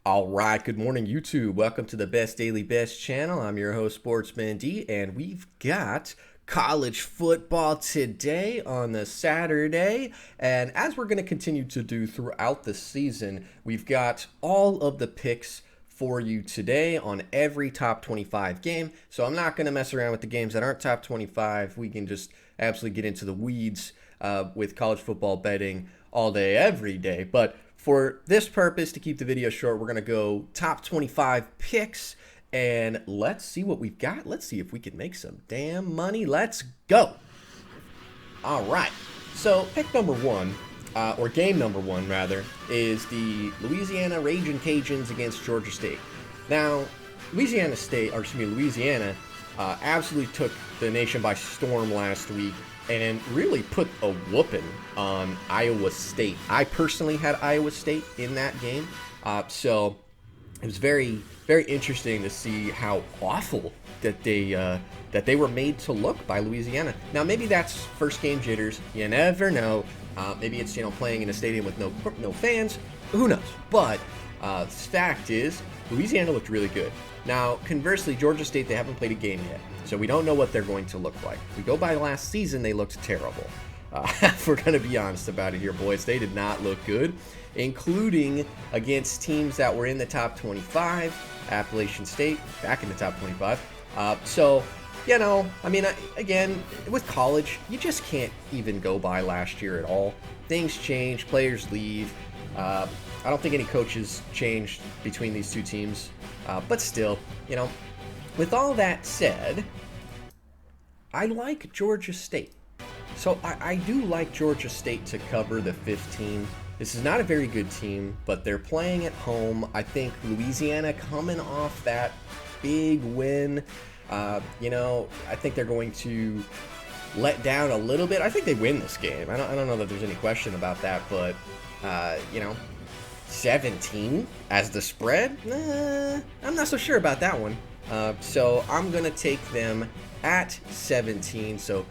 All right, good morning, YouTube. Welcome to the Best Daily Best channel. I'm your host, Sportsman D, and we've got college football today on the Saturday. And as we're going to continue to do throughout the season, we've got all of the picks for you today on every top 25 game. So I'm not going to mess around with the games that aren't top 25. We can just absolutely get into the weeds with college football betting all day, every day. But for this purpose, to keep the video short, we're going to go top 25 picks, and let's see what we've got. Let's see if we can make some damn money. Let's go. All right. So pick number one, or game number one, rather, is the Louisiana Ragin' Cajuns against Georgia State. Now, Louisiana absolutely took the nation by storm last week and really put a whooping on Iowa State. I personally had Iowa State in that game, so it was very, very interesting to see how awful that they were made to look by Louisiana. Now, maybe that's first game jitters. You never know. Maybe it's playing in a stadium with no fans. Who knows? But the fact is, Louisiana looked really good. Now, conversely, Georgia State, they haven't played a game yet, so we don't know what they're going to look like. If we go by last season, they looked terrible. If we're going to be honest about it here, boys, they did not look good, including against teams that were in the top 25. Appalachian State, back in the top 25. Again, with college, you just can't even go by last year at all. Things change, players leave. I don't think any coaches changed between these two teams. But still, with all that said, I like Georgia State. So I do like Georgia State to cover the 15. This is not a very good team, but they're playing at home. I think Louisiana coming off that big win, I think they're going to let down a little bit. I think they win this game. I don't know that there's any question about that, but, 17 as the spread? I'm not so sure about that one. So I'm going to take them at 17. So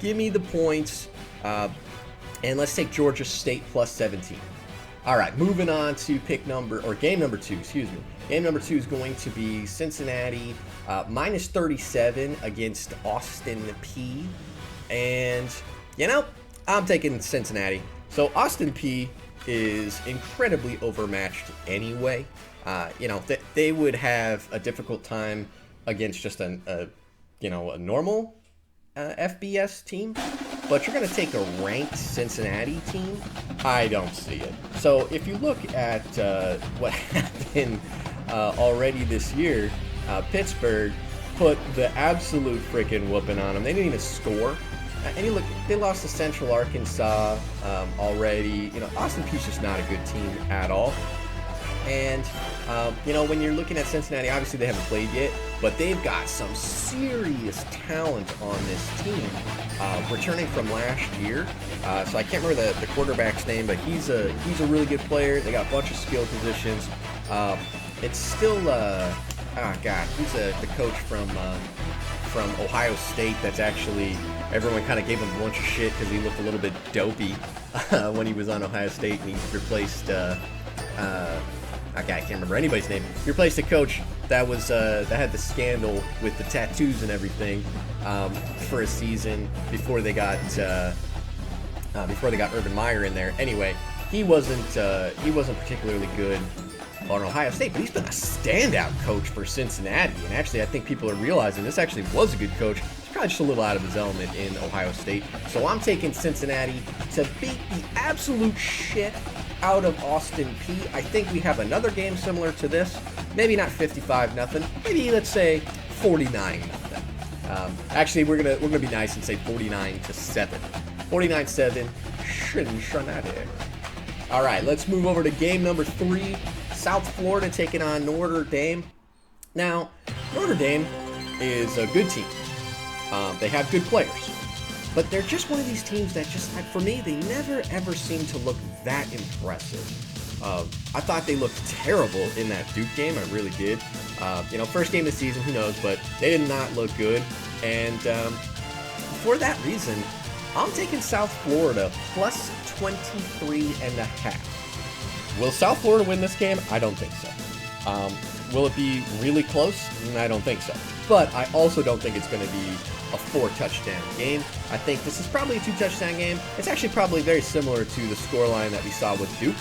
give me the points. And let's take Georgia State plus 17. All right, moving on to game number 2, Game number 2 is going to be Cincinnati minus 37 against Austin Peay. And, I'm taking Cincinnati. So Austin Peay is incredibly overmatched anyway. They would have a difficult time against just a normal FBS team, but you're going to take a ranked Cincinnati team? I don't see it. So if you look at what happened already this year, Pittsburgh put the absolute freaking whooping on them. They didn't even score. And you look, they lost to Central Arkansas already. Austin Peay's just not a good team at all. And, when you're looking at Cincinnati, obviously they haven't played yet, but they've got some serious talent on this team, returning from last year. So I can't remember the quarterback's name, but he's a really good player. They got a bunch of skill positions. It's still, he's the coach from Ohio State. That's actually, everyone kind of gave him a bunch of shit because he looked a little bit dopey when he was on Ohio State, and he replaced, I can't remember anybody's name. He replaced a coach that had the scandal with the tattoos and everything for a season before they got Urban Meyer in there. Anyway, he wasn't particularly good on Ohio State, but he's been a standout coach for Cincinnati. And actually, I think people are realizing this actually was a good coach. He's probably just a little out of his element in Ohio State. So I'm taking Cincinnati to beat the absolute shit out of Austin Peay. I think we have another game similar to this. Maybe not 55-0. Maybe let's say 49-0. Actually, we're gonna be nice and say 49-7. 49-7. Cincinnati. All right, let's move over to game number 3. South Florida taking on Notre Dame. Now, Notre Dame is a good team. They have good players. But they're just one of these teams that just, for me, they never ever seem to look that impressive. I thought they looked terrible in that Duke game. I really did. First game of the season, who knows, but they did not look good. And for that reason, I'm taking South Florida plus 23.5. Will South Florida win this game? I don't think so. Will it be really close? I don't think so. But I also don't think it's going to be a 4-touchdown game. I think this is probably a 2-touchdown game. It's actually probably very similar to the scoreline that we saw with Duke.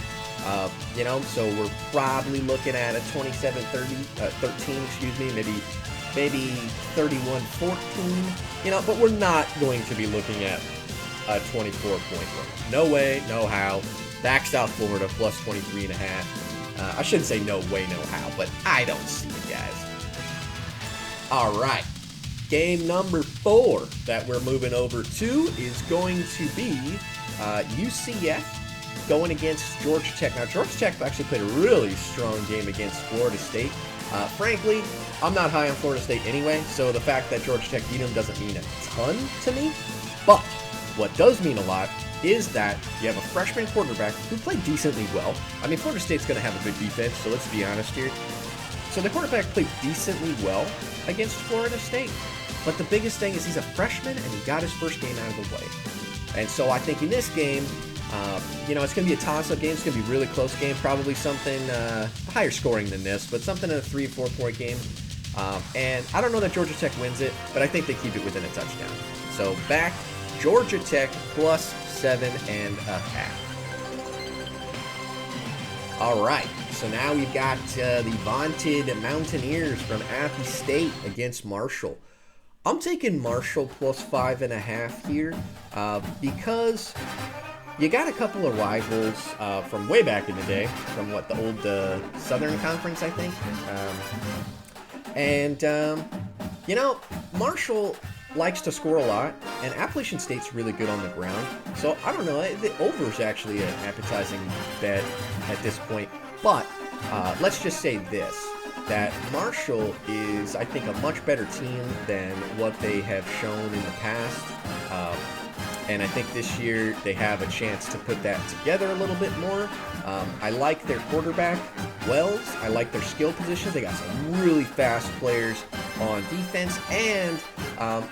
You know, so we're probably looking at a 27-13, excuse me, maybe 31-14, you know, but we're not going to be looking at a 24-point win. No way, no how. Back South Florida plus 23.5. I shouldn't say no way, no how, but I don't see it, guys. All right. Game number 4 that we're moving over to is going to be UCF going against Georgia Tech. Now, Georgia Tech actually played a really strong game against Florida State. Frankly, I'm not high on Florida State anyway, so the fact that Georgia Tech beat them doesn't mean a ton to me. But what does mean a lot is that you have a freshman quarterback who played decently well. I mean, Florida State's going to have a good defense, so let's be honest here. So the quarterback played decently well against Florida State. But the biggest thing is he's a freshman, and he got his first game out of the way. And so I think in this game, you know, it's going to be a toss-up game. It's going to be a really close game, probably something higher scoring than this, but something in a 3 or 4-point game. And I don't know that Georgia Tech wins it, but I think they keep it within a touchdown. So back Georgia Tech plus 7.5. All right, so now we've got the vaunted Mountaineers from Appy State against Marshall. I'm taking Marshall plus 5.5 here because you got a couple of rivals from way back in the day, from what, the old Southern Conference, I think. You know, Marshall likes to score a lot, and Appalachian State's really good on the ground. So, I don't know, the over is actually an appetizing bet at this point. But let's just say this, that Marshall is, I think, a much better team than what they have shown in the past. And I think this year they have a chance to put that together a little bit more. I like their quarterback, Wells. I like their skill positions. They got some really fast players on defense. And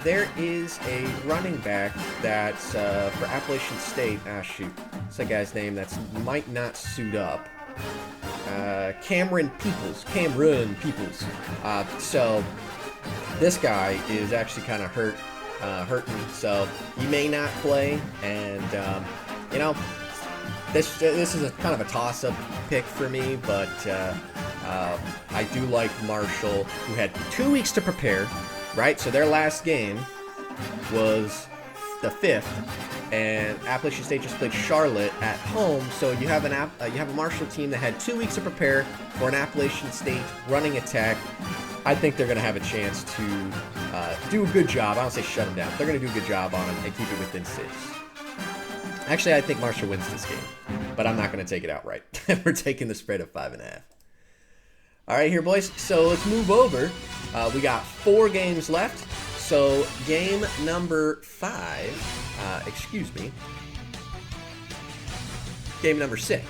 there is a running back that's for Appalachian State. Shoot. What's that guy's name that might not suit up? Cameron Peoples. So this guy is actually kind of hurting, so he may not play, and you know, this is a kind of a toss-up pick for me, but I do like Marshall, who had 2 weeks to prepare, right? So their last game was the 5th, and Appalachian State just played Charlotte at home. So you have a Marshall team that had 2 weeks to prepare for an Appalachian State running attack. I think they're going to have a chance to do a good job. I don't say shut them down. They're going to do a good job on them and keep it within 6. Actually, I think Marshall wins this game, but I'm not going to take it outright. We're taking the spread of 5.5. All right, here, boys. So let's move over. We got 4 games left. So game number 5, excuse me, game number 6.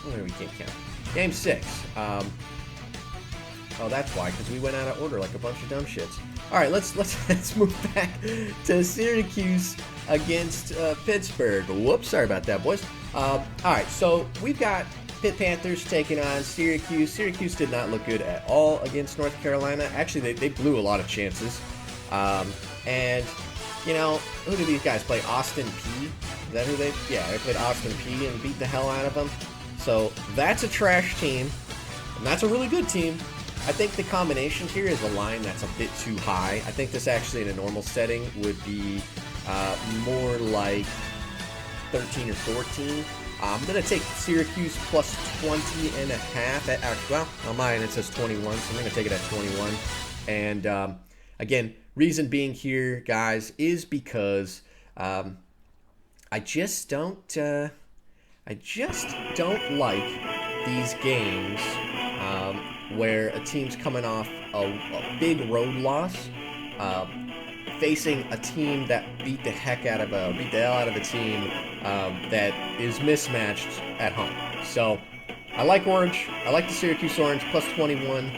Oh, we can't count. Game 6. Oh, that's why, because we went out of order like a bunch of dumb shits. All right, let's move back to Syracuse against Pittsburgh. Whoops, sorry about that, boys. All right, so we've got Pitt Panthers taking on Syracuse. Syracuse did not look good at all against North Carolina. Actually, they blew a lot of chances. And, you know, who do these guys play? Austin Peay? Is that who they? Yeah, they played Austin Peay and beat the hell out of them. So that's a trash team, and that's a really good team. I think the combination here is a line that's a bit too high. I think this actually in a normal setting would be more like 13 or 14. I'm going to take Syracuse plus 20.5. Well, on mine it says 21, so I'm going to take it at 21. And again, reason being here, guys, is because I just don't like these games where a team's coming off a big road loss, facing a team that beat the hell out of a team that is mismatched at home. So I like orange. I like the Syracuse orange plus 21.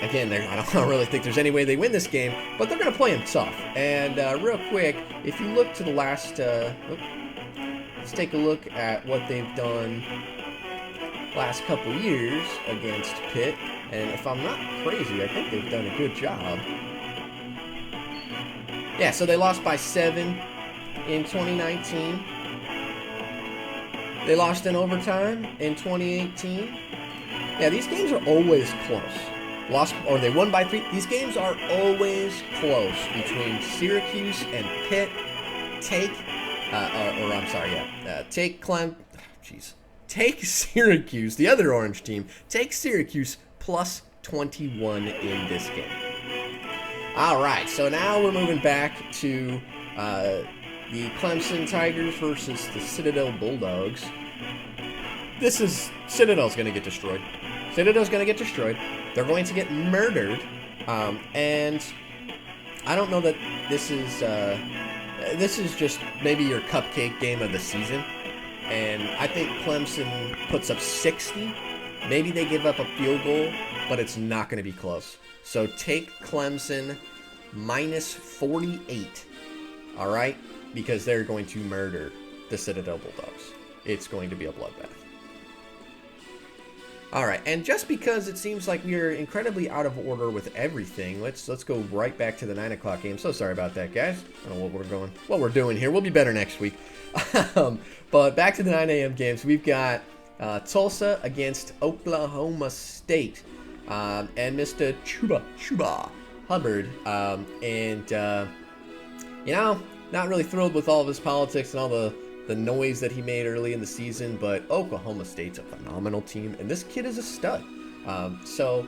Again, I don't really think there's any way they win this game, but they're going to play them tough. And real quick, if you look to the last, let's take a look at what they've done last couple years against Pitt, and if I'm not crazy, I think they've done a good job. Yeah, so they lost by 7 in 2019. They lost in overtime in 2018. Yeah, these games are always close. Lost, or they won by 3. These games are always close between Syracuse and Pitt. Take Syracuse, the other orange team. Take Syracuse plus 21 in this game. All right, so now we're moving back to the Clemson Tigers versus the Citadel Bulldogs. Citadel's going to get destroyed. Citadel's going to get destroyed. They're going to get murdered. And I don't know that this is just maybe your cupcake game of the season. And I think Clemson puts up 60. Maybe they give up a field goal, but it's not going to be close. So take Clemson minus 48. All right? Because they're going to murder the Citadel Bulldogs. It's going to be a bloodbath. All right, and just because it seems like we're incredibly out of order with everything, let's go right back to the 9 o'clock game. So sorry about that, guys. I don't know what we're doing here. We'll be better next week. But back to the 9 a.m. games. We've got Tulsa against Oklahoma State, and Mr. Chuba Hubbard, not really thrilled with all of his politics and all the noise that he made early in the season, but Oklahoma State's a phenomenal team, and this kid is a stud. So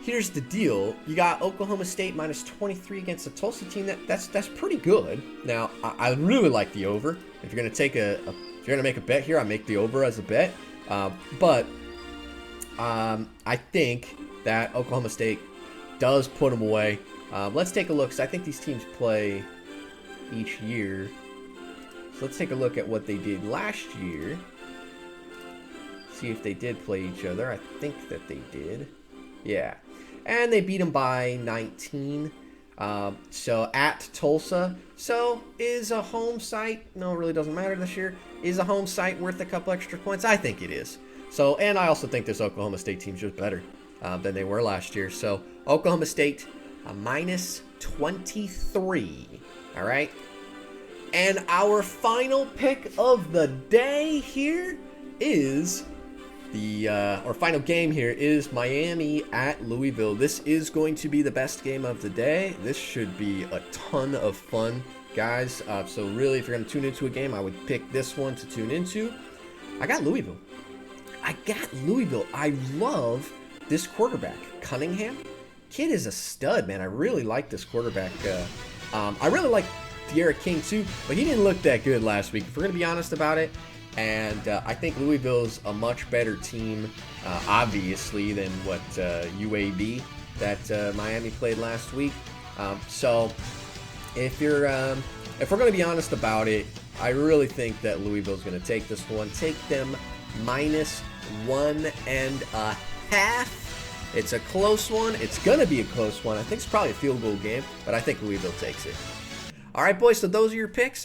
here's the deal. You got Oklahoma State minus 23 against the Tulsa team. That's pretty good. Now, I really like the over. If you're going to make a bet here, I make the over as a bet. But I think that Oklahoma State does put them away. Let's take a look, because I think these teams play each year. So let's take a look at what they did last year. See if they did play each other. I think that they did. Yeah. And they beat them by 19. So at Tulsa. So is a home site, no, it really doesn't matter this year. Is a home site worth a couple extra points? I think it is. So, and I also think this Oklahoma State team's just better than they were last year. So Oklahoma State, a minus 23. All right. And our final pick of the day here is our final game here is Miami at Louisville. This is going to be the best game of the day. This should be a ton of fun, guys. So really, if you're going to tune into a game, I would pick this one to tune into. I got Louisville. I love this quarterback, Cunningham. Kid is a stud, man. I really like this quarterback. I really like De'Ara King too, but he didn't look that good last week, if we're going to be honest about it. And I think Louisville's a much better team, obviously, than what UAB that Miami played last week. So if we're going to be honest about it, I really think that Louisville's going to take this one. Take them minus 1.5. It's a close one. It's going to be a close one. I think it's probably a field goal game, but I think Louisville takes it. All right, boys, so those are your picks.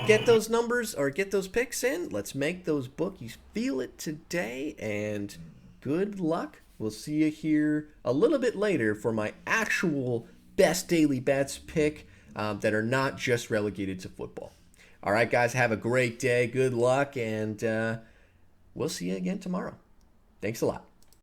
Get those numbers or get those picks in. Let's make those bookies feel it today, and good luck. We'll see you here a little bit later for my actual best daily bets pick that are not just relegated to football. All right, guys, have a great day. Good luck, and we'll see you again tomorrow. Thanks a lot.